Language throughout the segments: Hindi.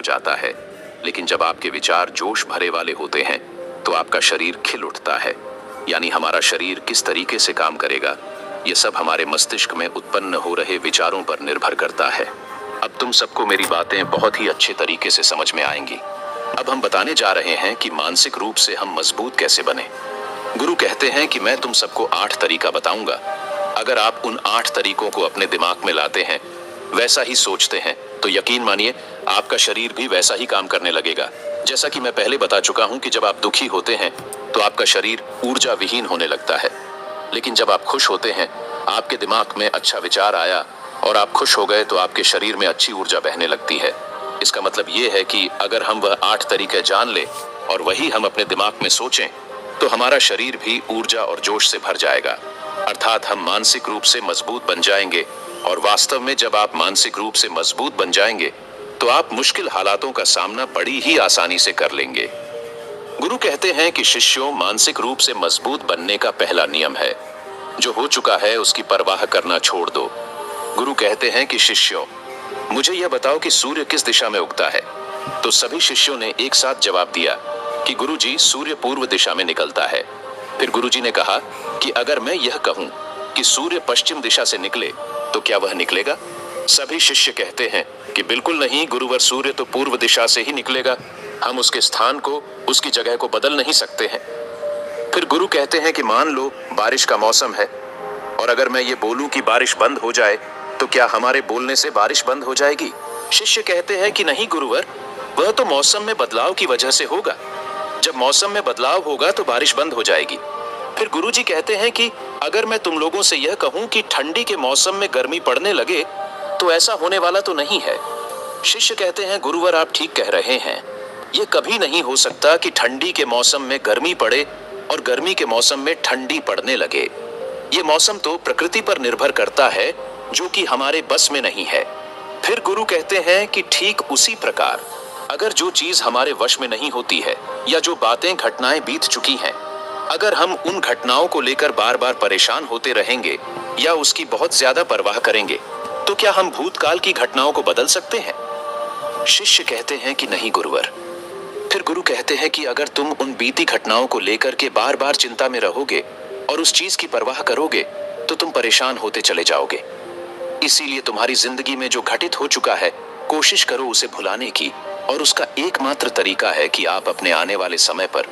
हो जाता है, लेकिन जब आपके विचार जोश भरे वाले होते हैं तो आपका शरीर खिल उठता है। यानी हमारा शरीर किस तरीके से काम करेगा, ये सब हमारे मस्तिष्क में उत्पन्न हो रहे विचारों पर निर्भर करता है। अब तुम सबको मेरी बातें बहुत ही अच्छे तरीके से समझ में आएंगी। अब हम बताने जा रहे हैं कि मानसिक रूप से हम मजबूत कैसे बने। गुरु कहते हैं कि मैं तुम सबको 8 तरीका बताऊंगा। अगर आप उन 8 तरीकों को अपने दिमाग में लाते हैं, वैसा ही सोचते हैं, तो यकीन मानिए आपका शरीर भी वैसा ही काम करने लगेगा। जैसा कि मैं पहले बता चुका हूं कि जब आप दुखी होते हैं तो आपका शरीर ऊर्जा विहीन होने लगता है, लेकिन जब आप खुश होते हैं, आपके दिमाग में अच्छा विचार आया और आप खुश हो गए तो आपके शरीर में अच्छी ऊर्जा बहने लगती है। इसका मतलब ये है कि अगर हम वह 8 तरीके जान ले और वही हम अपने दिमाग में सोचें तो हमारा शरीर भी ऊर्जा और जोश से भर जाएगा, अर्थात हम मानसिक रूप से मजबूत बन जाएंगे। और वास्तव में जब आप मानसिक रूप से मजबूत बन जाएंगे तो आप मुश्किल हालातों का सामना बड़ी ही आसानी से कर लेंगे। गुरु कहते हैं कि शिष्यों, मानसिक रूप से मजबूत बनने का पहला नियम है, जो हो चुका है उसकी परवाह करना छोड़ दो। गुरु कहते हैं कि शिष्यों, मुझे यह बताओ कि सूर्य किस दिशा में उगता है। तो सभी शिष्यों ने एक साथ जवाब दिया कि गुरुजी, सूर्य पूर्व दिशा में निकलता है। फिर गुरुजी ने कहा कि अगर मैं यह कहूं कि सूर्य पश्चिम दिशा से निकले तो क्या वह निकलेगा? सभी शिष्य कहते हैं कि बिल्कुल नहीं गुरुवर, सूर्य तो पूर्व दिशा से ही निकलेगा, हम उसके स्थान को, उसकी जगह को बदल नहीं सकते हैं। फिर गुरु कहते हैं कि मान लो बारिश का मौसम है और अगर मैं ये बोलूं कि बारिश बंद हो जाए तो क्या हमारे बोलने से बारिश बंद हो जाएगी? शिष्य कहते हैं कि नहीं गुरुवर, वह तो मौसम में बदलाव की वजह से होगा, जब मौसम में बदलाव होगा तो बारिश बंद हो जाएगी। फिर गुरुजी कहते हैं कि अगर मैं तुम लोगों से यह कहूं कि ठंडी के मौसम में गर्मी पड़ने लगे तो ऐसा होने वाला तो नहीं है। शिष्य कहते हैं गुरुवर, आप ठीक कह रहे हैं, यह कभी नहीं हो सकता कि ठंडी के मौसम में गर्मी पड़े और गर्मी के मौसम में ठंडी पड़ने लगे। ये मौसम तो प्रकृति पर निर्भर करता है, जो कि हमारे बस में नहीं है। फिर गुरु कहते हैं कि ठीक उसी प्रकार अगर जो चीज हमारे वश में नहीं होती है या जो बातें, घटनाएं बीत चुकी हैं, अगर हम उन घटनाओं को लेकर बार बार परेशान होते रहेंगे या उसकी बहुत ज्यादा परवाह करेंगे तो क्या हम भूतकाल की घटनाओं को बदल सकते हैं? शिष्य कहते हैं कि नहीं गुरुवर। फिर गुरु कहते हैं कि अगर तुम उन बीती घटनाओं को लेकर के बार बार चिंता में रहोगे और उस चीज की परवाह करोगे तो तुम परेशान होते चले जाओगे। इसीलिए तुम्हारी जिंदगी में जो घटित हो चुका है, कोशिश करो उसे भुलाने की, और उसका एकमात्र तरीका है कि आप अपने आने वाले समय पर,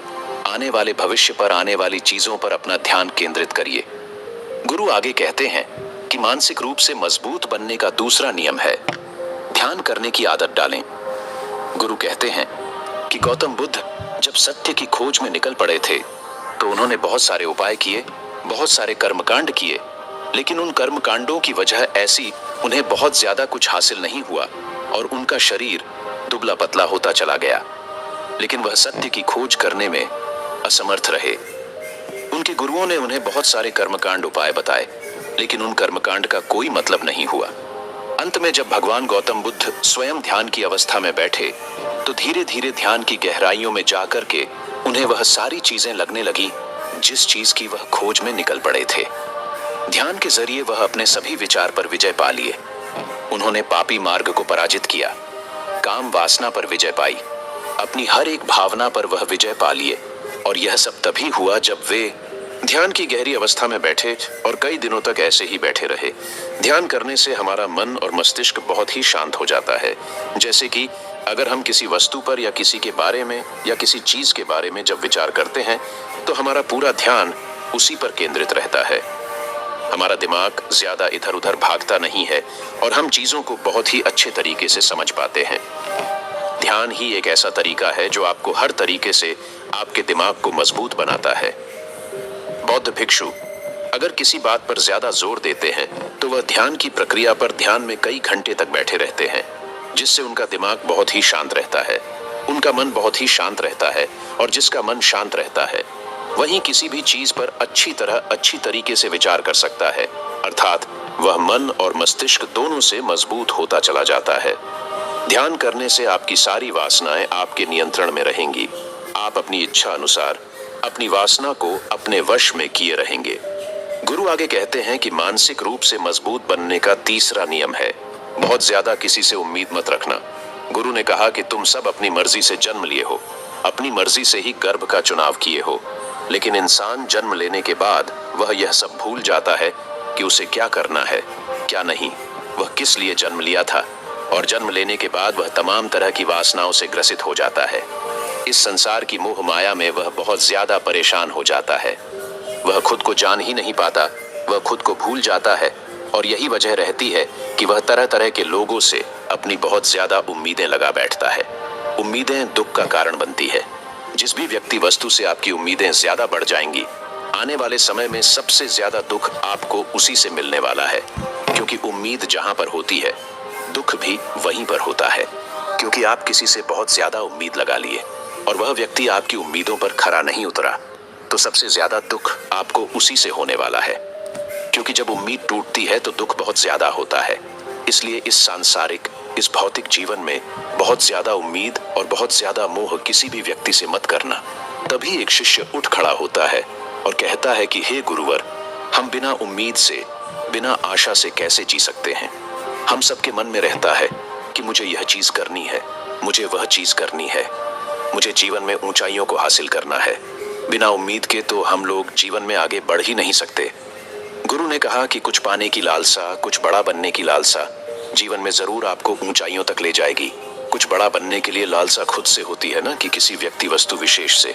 आने वाले भविष्य पर, आने वाली चीजों पर अपना ध्यान केंद्रित करिए। गुरु आगे कहते हैं कि मानसिक रूप से मजबूत बनने का दूसरा नियम है, ध्यान करने की आदत डालें। गुरु कहते हैं कि गौतम बुद्ध जब सत्य की खोज में निकल पड़े थे तो उन्होंने बहुत सारे उपाय किए, बहुत सारे कर्मकांड किए, लेकिन उन कर्मकांडों की वजह ऐसी उन्हें बहुत ज्यादा कुछ हासिल नहीं हुआ और उनका शरीर दुबला पतला होता चला गया, लेकिन वह सत्य की खोज करने में असमर्थ रहे। उनके गुरुओं ने उन्हें बहुत सारे कर्मकांड उपाय बताए, लेकिन उन कर्मकांड का कोई मतलब नहीं हुआ। अंत में जब भगवान गौतम बुद्ध स्वयं ध्यान की अवस्था में बैठे तो धीरे धीरे ध्यान की गहराइयों में जाकर के उन्हें वह सारी चीजें लगने लगी जिस चीज की वह खोज में निकल पड़े थे। ध्यान के जरिए वह अपने सभी विचार पर विजय पा लिए। उन्होंने पापी मार्ग को पराजित किया, काम वासना पर विजय पाई, अपनी हर एक भावना पर वह विजय पा लिए। और यह सब तभी हुआ जब वे ध्यान की गहरी अवस्था में बैठे और कई दिनों तक ऐसे ही बैठे रहे। ध्यान करने से हमारा मन और मस्तिष्क बहुत ही शांत हो जाता है। जैसे कि अगर हम किसी वस्तु पर या किसी के बारे में या किसी चीज के बारे में जब विचार करते हैं तो हमारा पूरा ध्यान उसी पर केंद्रित रहता है। हमारा दिमाग ज्यादा इधर उधर भागता नहीं है और हम चीजों को बहुत ही अच्छे तरीके से समझ पाते हैं। ध्यान ही एक ऐसा तरीका है जो आपको हर तरीके से आपके दिमाग को मजबूत बनाता है। बौद्ध भिक्षु अगर किसी बात पर ज्यादा जोर देते हैं तो वह ध्यान की प्रक्रिया पर ध्यान में कई घंटे तक बैठे रहते हैं, जिससे उनका दिमाग बहुत ही शांत रहता है, उनका मन बहुत ही शांत रहता है। और जिसका मन शांत रहता है वही किसी भी चीज पर अच्छी तरीके से विचार कर सकता है, अर्थात वह मन और मस्तिष्क दोनों से मजबूत होता चला जाता है। ध्यान करने से आपकी सारी वासनाएं आपके नियंत्रण में रहेंगी। आप अपनी इच्छा अनुसार अपनी वासना को अपने वश में किए रहेंगे। गुरु आगे कहते हैं कि मानसिक रूप से मजबूत बनने का तीसरा नियम है, बहुत ज्यादा किसी से उम्मीद मत रखना। गुरु ने कहा कि तुम सब अपनी मर्जी से जन्म लिए हो, अपनी मर्जी से ही गर्भ का चुनाव किए हो, लेकिन इंसान जन्म लेने के बाद वह यह सब भूल जाता है कि उसे क्या करना है, क्या नहीं, वह किस लिए जन्म लिया था, और जन्म लेने के बाद वह तमाम तरह की वासनाओं से ग्रसित हो जाता है। इस संसार की मोह माया में वह बहुत ज्यादा परेशान हो जाता है। वह खुद को जान ही नहीं पाता, वह खुद को भूल जाता है, और यही वजह रहती है कि वह तरह तरह के लोगों से अपनी बहुत ज्यादा उम्मीदें लगा बैठता है। उम्मीदें दुख का कारण बनती है। जिस भी व्यक्ति वस्तु से आपकी उम्मीदें ज्यादा बढ़ जाएंगी, आने वाले समय में सबसे ज्यादा दुख आपको उसी से मिलने वाला है, क्योंकि उम्मीद जहां पर होती है, दुख भी वहीं पर होता है। क्योंकि आप किसी से बहुत ज्यादा उम्मीद लगा लिए और वह व्यक्ति आपकी उम्मीदों पर खरा नहीं उतरा, तो सबसे ज्यादा दुख आपको उसी से होने वाला है। क्योंकि जब उम्मीद टूटती है तो दुख बहुत ज्यादा होता है। इसलिए इस सांसारिक, इस भौतिक जीवन में बहुत ज्यादा उम्मीद और बहुत ज्यादा मोह किसी भी व्यक्ति से मत करना। तभी एक शिष्य उठ खड़ा होता है और कहता है कि हे गुरुवर, हम बिना उम्मीद से, बिना आशा से कैसे जी सकते हैं। हम सबके मन में रहता है कि मुझे यह चीज करनी है, मुझे वह चीज करनी है, मुझे जीवन में ऊंचाइयों को हासिल करना है। बिना उम्मीद के तो हम लोग जीवन में आगे बढ़ ही नहीं सकते। गुरु ने कहा कि कुछ पाने की लालसा, कुछ बड़ा बनने की लालसा जीवन में जरूर आपको ऊंचाइयों तक ले जाएगी। कुछ बड़ा बनने के लिए लालसा खुद से होती है ना, कि किसी व्यक्ति वस्तु विशेष से।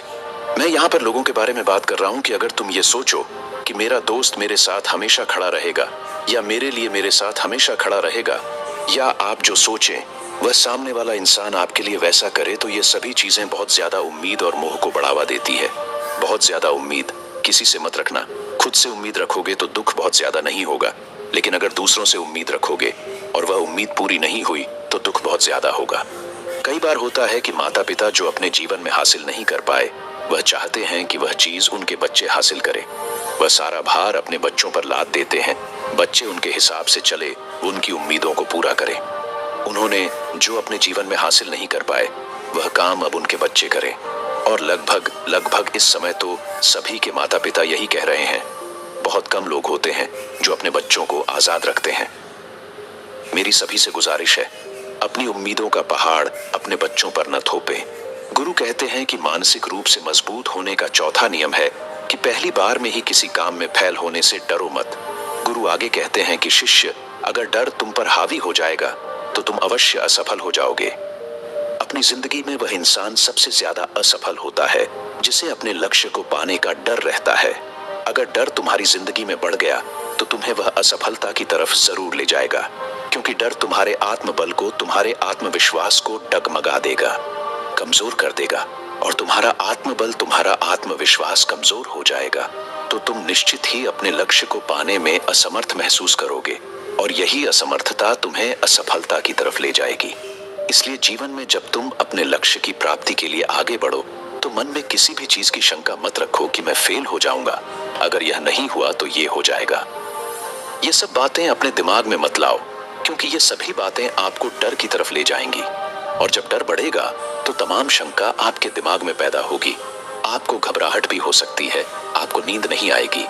मैं यहाँ पर लोगों के बारे में बात कर रहा हूँ कि अगर तुम ये सोचो कि मेरा दोस्त मेरे साथ हमेशा खड़ा रहेगा, या मेरे लिए मेरे साथ हमेशा खड़ा रहेगा, या आप जो सोचें वह सामने वाला इंसान आपके लिए वैसा करे, तो ये सभी चीजें बहुत ज्यादा उम्मीद और मोह को बढ़ावा देती है। बहुत ज्यादा उम्मीद किसी से मत रखना। खुद से उम्मीद रखोगे तो दुख बहुत ज्यादा नहीं होगा, लेकिन अगर दूसरों से उम्मीद रखोगे और वह उम्मीद पूरी नहीं हुई तो दुख बहुत ज्यादा होगा। कई बार होता है कि माता पिता जो अपने जीवन में हासिल नहीं कर पाए, वह चाहते हैं कि वह चीज उनके बच्चे हासिल करें। वह सारा भार अपने बच्चों पर लाद देते हैं। बच्चे उनके हिसाब से चले, उनकी उम्मीदों को पूरा करें। उन्होंने जो अपने जीवन में हासिल नहीं कर पाए, वह काम अब उनके बच्चे करें। और लगभग इस समय तो सभी के माता पिता यही कह रहे हैं। बहुत कम लोग होते हैं जो अपने बच्चों को आजाद रखते हैं। मेरी सभी से गुजारिश है, अपनी उम्मीदों का पहाड़ अपने बच्चों पर न थोपें। गुरु कहते हैं कि मानसिक रूप से मजबूत होने का चौथा नियम है कि पहली बार में ही किसी काम में फेल होने से डरो मत। गुरु आगे कहते हैं कि शिष्य, अगर डर तुम पर हावी हो जाएगा तो तुम अवश्य असफल हो जाओगे। अपनी जिंदगी में वह इंसान सबसे ज्यादा असफल होता है जिसे अपने लक्ष्य को पाने का डर रहता है। अगर डर तुम्हारी जिंदगी में बढ़ गया तो तुम्हें वह असफलता की तरफ जरूर ले जाएगा, क्योंकि डर तुम्हारे आत्मबल को, तुम्हारे आत्मविश्वास को डगमगा देगा, कमजोर कर देगा, और तुम्हारा आत्मबल, तुम्हारा आत्मविश्वास कमजोर हो जाएगा तो तुम निश्चित ही अपने लक्ष्य को पाने में असमर्थ महसूस करोगे, और यही असमर्थता तुम्हें असफलता की तरफ ले जाएगी। इसलिए जीवन में जब तुम अपने लक्ष्य की प्राप्ति के लिए आगे बढ़ो तो मन में किसी भी चीज की शंका मत रखो कि मैं फेल हो जाऊंगा, अगर यह नहीं हुआ तो ये हो जाएगा। ये सब बातें अपने दिमाग में मत लाओ, क्योंकि ये सभी बातें आपको डर की तरफ ले जाएंगी, और जब डर बढ़ेगा तो तमाम शंका आपके दिमाग में पैदा होगी। आपको घबराहट भी हो सकती है, आपको नींद नहीं आएगी,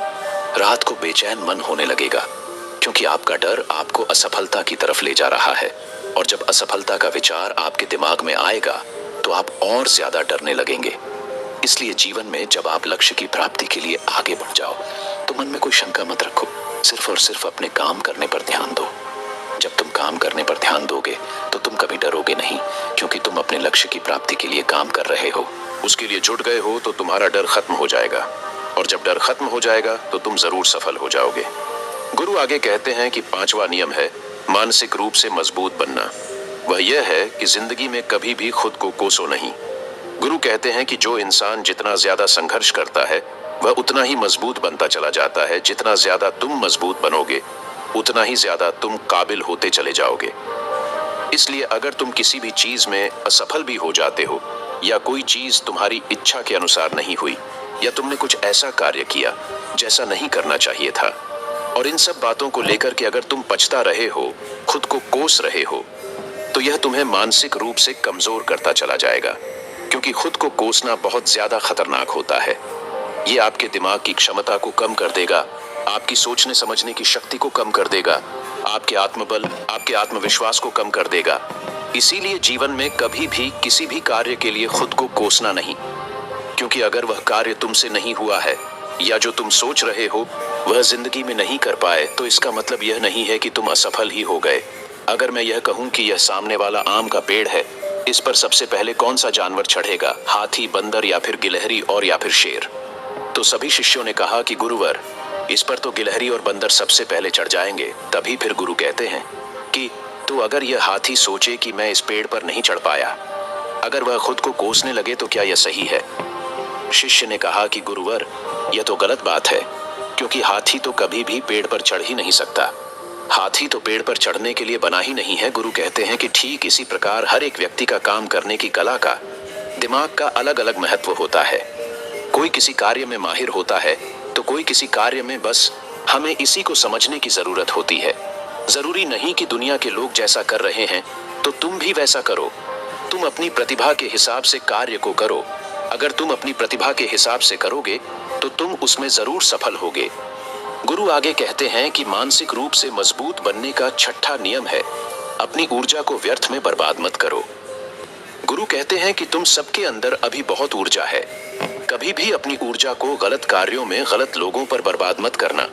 रात को बेचैन मन होने लगेगा, क्योंकि आपका डर आपको असफलता की तरफ ले जा रहा है। और जब असफलता का विचार आपके दिमाग में आएगा तो आप और ज्यादा डरने लगेंगे। इसलिए जीवन में जब आप लक्ष्य की प्राप्ति के लिए आगे बढ़ जाओ तो मन में कोई शंका मत रखो, सिर्फ और सिर्फ अपने काम करने पर ध्यान दो। जब तुम काम करने पर ध्यान दोगे तो तुम कभी डरोगे नहीं, क्योंकि तुम अपने लक्ष्य की प्राप्ति के लिए काम कर रहे हो, उसके लिए जुट गए हो, तो तुम्हारा डर खत्म हो जाएगा, और जब डर खत्म हो जाएगा तो तुम जरूर सफल हो जाओगे। गुरु आगे कहते हैं कि पांचवा नियम है मानसिक रूप से मजबूत बनना। वह यह है कि जिंदगी में कभी भी खुद को कोसो नहीं। गुरु कहते हैं कि जो इंसान जितना ज्यादा संघर्ष करता है वह उतना ही मजबूत बनता चला जाता है। जितना ज्यादा तुम मजबूत बनोगे उतना ही ज्यादा तुम काबिल होते चले जाओगे। इसलिए अगर तुम किसी भी चीज में असफल भी हो जाते हो, या कोई चीज तुम्हारी इच्छा के अनुसार नहीं हुई, या तुमने कुछ ऐसा कार्य किया जैसा नहीं करना चाहिए था, और इन सब बातों को लेकर के अगर तुम पछता रहे हो, खुद को कोस रहे हो, तो यह तुम्हें मानसिक रूप से कमजोर करता चला जाएगा, क्योंकि खुद को कोसना बहुत ज्यादा खतरनाक होता है। ये आपके दिमाग की क्षमता को कम कर देगा, आपकी सोचने समझने की शक्ति को कम कर देगा, आपके आत्मबल, आपके आत्मविश्वास को कम कर देगा। इसीलिए जीवन में कभी भी किसी भी कार्य के लिए खुद को कोसना नहीं, क्योंकि अगर वह कार्य तुमसे नहीं हुआ है या जो तुम सोच रहे हो वह जिंदगी में नहीं कर पाए, तो इसका मतलब यह नहीं है कि तुम असफल ही हो गए। अगर मैं यह कहूं कि यह सामने वाला आम का पेड़ है, इस पर सबसे पहले कौन सा जानवर चढ़ेगा, हाथी, बंदर या फिर गिलहरी और या फिर शेर? तो सभी शिष्यों ने कहा कि गुरुवर, इस पर तो गिलहरी और बंदर सबसे पहले चढ़ जाएंगे। तभी फिर गुरु कहते हैं कि तो अगर यह हाथी सोचे कि मैं इस पेड़ पर नहीं चढ़ पाया, अगर वह खुद को कोसने लगे तो क्या यह सही है? शिष्य ने कहा कि गुरुवर, यह तो गलत बात है, क्योंकि हाथी तो कभी भी पेड़ पर चढ़ ही नहीं सकता। हाथी तो पेड़ पर चढ़ने के लिए बना ही नहीं है। गुरु कहते हैं कि ठीक इसी प्रकार हर एक व्यक्ति का काम करने की कला का, दिमाग का अलग अलग महत्व होता है। कोई किसी कार्य में माहिर होता है तो कोई किसी कार्य में। बस हमें इसी को समझने की जरूरत होती है। जरूरी नहीं कि दुनिया के लोग जैसा कर रहे हैं तो तुम भी वैसा करो। तुम अपनी प्रतिभा के हिसाब से कार्य को करो। अगर तुम अपनी प्रतिभा के हिसाब से करोगे तो तुम उसमें जरूर सफल होगे। गुरु आगे कहते हैं कि मानसिक रूप से मजबूत बनने का छठा नियम है, अपनी ऊर्जा को व्यर्थ में बर्बाद मत करो। गुरु कहते हैं कि तुम सबके अंदर अभी बहुत ऊर्जा है। कभी भी अपनी ऊर्जा को गलत कार्यों में, गलत लोगों पर बर्बाद मत करना,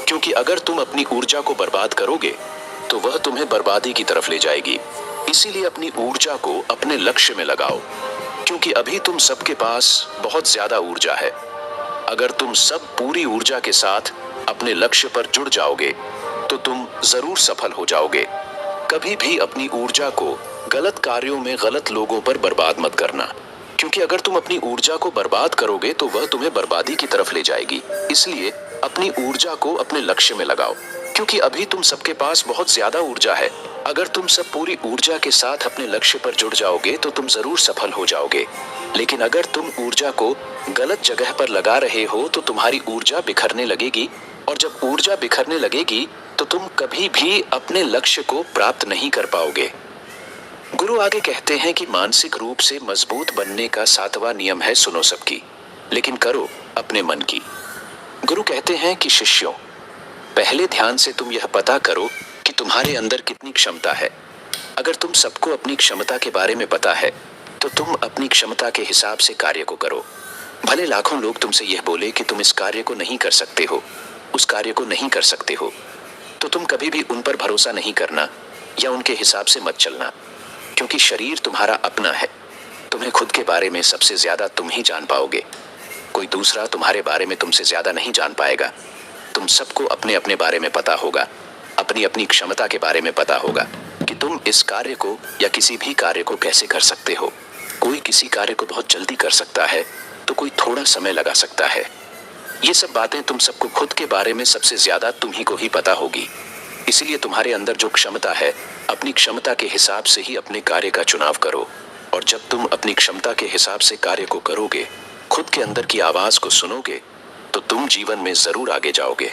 क्योंकि अगर तुम अपनी ऊर्जा को बर्बाद करोगे तो वह तुम्हें बर्बादी की तरफ ले जाएगी। इसीलिए अपनी ऊर्जा को अपने लक्ष्य में लगाओ, क्योंकि अभी तुम सबके पास बहुत ज्यादा ऊर्जा है। अगर तुम सब पूरी ऊर्जा के साथ अपने लक्ष्य पर जुड़ जाओगे तो तुम जरूर सफल हो जाओगे। कभी भी अपनी ऊर्जा को गलत कार्यों में, गलत लोगों पर बर्बाद मत करना, क्योंकि अगर तुम अपनी ऊर्जा को बर्बाद करोगे तो वह तुम्हें बर्बादी की तरफ ले जाएगी। इसलिए अपनी ऊर्जा को अपने लक्ष्य में लगाओ, क्योंकि अभी तुम सबके पास बहुत ज्यादा ऊर्जा है। अगर तुम सब पूरी ऊर्जा के साथ अपने लक्ष्य पर जुड़ जाओगे तो तुम जरूर सफल हो जाओगे। लेकिन अगर तुम ऊर्जा को गलत जगह पर लगा रहे हो तो तुम्हारी ऊर्जा बिखरने लगेगी, और जब ऊर्जा बिखरने लगेगी तो तुम कभी भी अपने लक्ष्य को प्राप्त नहीं कर पाओगे। गुरु आगे कहते हैं कि मानसिक रूप से मजबूत बनने का 7वां नियम है, सुनो सबकी, लेकिन करो अपने मन की। गुरु कहते हैं कि शिष्यों, पहले ध्यान से तुम यह पता करो कि तुम्हारे अंदर कितनी क्षमता है। अगर तुम सबको अपनी क्षमता के बारे में पता है तो तुम अपनी क्षमता के हिसाब से कार्य को करो। भले लाखों लोग तुमसे यह बोले कि तुम इस कार्य को नहीं कर सकते हो, उस कार्य को नहीं कर सकते हो, तो तुम कभी भी उन पर भरोसा नहीं करना या उनके हिसाब से मत चलना, क्योंकि शरीर तुम्हारा अपना है। तुम्हें खुद के बारे में सबसे ज्यादा तुम ही जान पाओगे। कोई दूसरा तुम्हारे बारे में तुमसे ज्यादा नहीं जान पाएगा। तुम सबको अपने अपने बारे में पता होगा, अपनी अपनी क्षमता के बारे में पता होगा कि तुम इस कार्य को या किसी भी कार्य को कैसे कर सकते हो। कोई किसी कार्य को बहुत जल्दी कर सकता है तो कोई थोड़ा समय लगा सकता है। ये सब बातें तुम सबको खुद के बारे में सबसे ज्यादा तुम ही को ही पता होगी। इसीलिए तुम्हारे अंदर जो क्षमता है, अपनी क्षमता के हिसाब से ही अपने कार्य का चुनाव करो। और जब तुम अपनी क्षमता के हिसाब से कार्य को करोगे, खुद के अंदर की आवाज को सुनोगे, तो तुम जीवन में जरूर आगे जाओगे।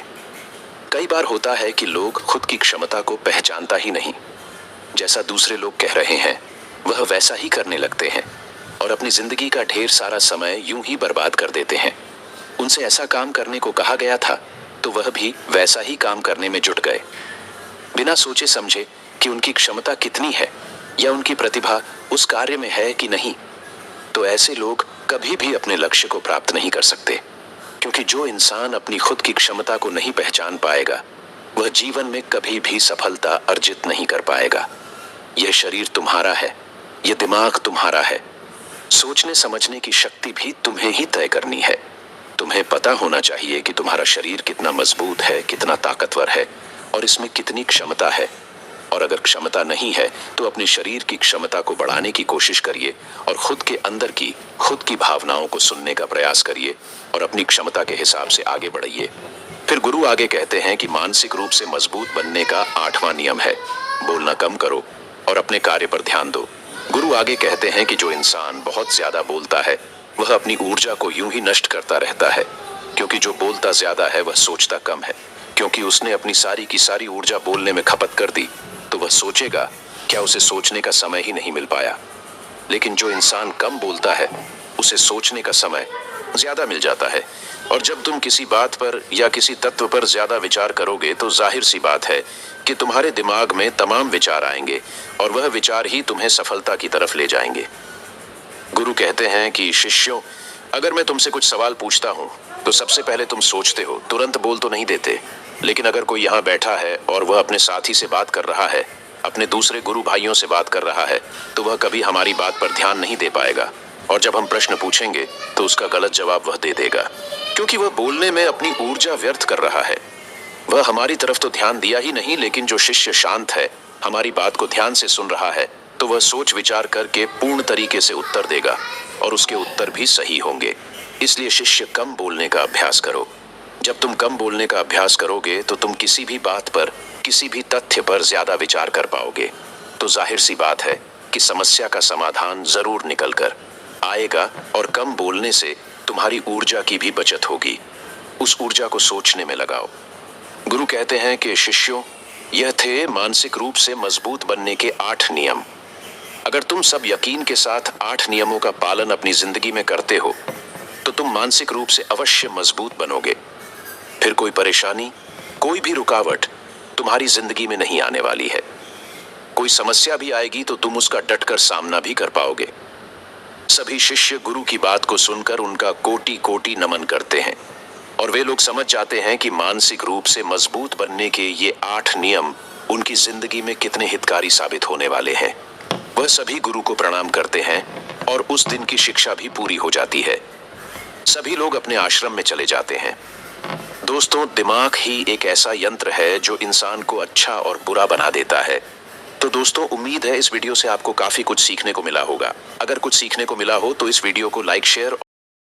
कई बार होता है कि लोग खुद की क्षमता को पहचानता ही नहीं। जैसा दूसरे लोग कह रहे हैं वह वैसा ही करने लगते हैं और अपनी जिंदगी का ढेर सारा समय यूं ही बर्बाद कर देते हैं। उनसे ऐसा काम करने को कहा गया था तो वह भी वैसा ही काम करने में जुट गए, बिना सोचे समझे कि उनकी क्षमता कितनी है या उनकी प्रतिभा उस कार्य में है कि नहीं। तो ऐसे लोग कभी भी अपने लक्ष्य को प्राप्त नहीं कर सकते, क्योंकि जो इंसान अपनी खुद की क्षमता को नहीं पहचान पाएगा वह जीवन में कभी भी सफलता अर्जित नहीं कर पाएगा। यह शरीर तुम्हारा है, यह दिमाग तुम्हारा है, सोचने समझने की शक्ति भी तुम्हें ही तय करनी है। तुम्हें पता होना चाहिए कि तुम्हारा शरीर कितना मजबूत है, कितना ताकतवर है और इसमें कितनी क्षमता है। और अगर क्षमता नहीं है तो अपने शरीर की क्षमता को बढ़ाने की कोशिश करिए और खुद के अंदर की, खुद की भावनाओं को सुनने का प्रयास करिए और अपनी क्षमता के हिसाब से आगे बढ़िए। फिर गुरु आगे कहते हैं कि मानसिक रूप से मजबूत बनने का 8वां नियम है, बोलना कम करो और अपने कार्य पर ध्यान दो। गुरु आगे कहते हैं कि जो इंसान बहुत ज्यादा बोलता है वह अपनी ऊर्जा को यूं ही नष्ट करता रहता है, क्योंकि जो बोलता ज्यादा है वह सोचता कम है। क्योंकि उसने अपनी सारी की सारी ऊर्जा बोलने में खपत कर दी तो वह सोचेगा, क्या उसे सोचने का समय ही नहीं मिल पाया। लेकिन जो इंसान कम बोलता है उसे सोचने का समय ज्यादा मिल जाता है। और जब तुम किसी बात पर या किसी तत्व पर ज्यादा विचार करोगे तो जाहिर सी बात है कि तुम्हारे दिमाग में तमाम विचार आएंगे और वह विचार ही तुम्हें सफलता की तरफ ले जाएंगे। गुरु कहते हैं कि शिष्यों, अगर मैं तुमसे कुछ सवाल पूछता हूं तो सबसे पहले तुम सोचते हो, तुरंत बोल तो नहीं देते। लेकिन अगर कोई यहाँ बैठा है और वह अपने साथी से बात कर रहा है, अपने दूसरे गुरु भाइयों से बात कर रहा है, तो वह कभी हमारी बात पर ध्यान नहीं दे पाएगा। और जब हम प्रश्न पूछेंगे तो उसका गलत जवाब वह दे देगा, क्योंकि वह बोलने में अपनी ऊर्जा व्यर्थ कर रहा है। वह हमारी तरफ तो ध्यान दिया ही नहीं, लेकिन जो शिष्य शांत है, हमारी बात को ध्यान से सुन रहा है, तो वह सोच विचार करके पूर्ण तरीके से उत्तर देगा और उसके उत्तर भी सही होंगे। इसलिए शिष्य, कम बोलने का अभ्यास करो। जब तुम कम बोलने का अभ्यास करोगे तो तुम किसी भी बात पर, किसी भी तथ्य पर ज्यादा विचार कर पाओगे। तो जाहिर सी बात है कि समस्या का समाधान जरूर निकल कर आएगा और कम बोलने से तुम्हारी ऊर्जा की भी बचत होगी। उस ऊर्जा को सोचने में लगाओ। गुरु कहते हैं कि शिष्यों, यह थे मानसिक रूप से मजबूत बनने के 8 नियम। अगर तुम सब यकीन के साथ 8 नियमों का पालन अपनी जिंदगी में करते हो तो तुम मानसिक रूप से अवश्य मजबूत बनोगे। फिर कोई परेशानी, कोई भी रुकावट तुम्हारी जिंदगी में नहीं आने वाली है। कोई समस्या भी आएगी तो तुम उसका डटकर सामना भी कर पाओगे। सभी शिष्य गुरु की बात को सुनकर उनका कोटि कोटि नमन करते हैं और वे लोग समझ जाते हैं कि मानसिक रूप से मजबूत बनने के ये 8 नियम उनकी जिंदगी में कितने हितकारी साबित होने वाले हैं। वह सभी गुरु को प्रणाम करते हैं और उस दिन की शिक्षा भी पूरी हो जाती है। सभी लोग अपने आश्रम में चले जाते हैं। दोस्तों, दिमाग ही एक ऐसा यंत्र है जो इंसान को अच्छा और बुरा बना देता है। तो दोस्तों, उम्मीद है इस वीडियो से आपको काफी कुछ सीखने को मिला होगा। अगर कुछ सीखने को मिला हो तो इस वीडियो को लाइक, शेयर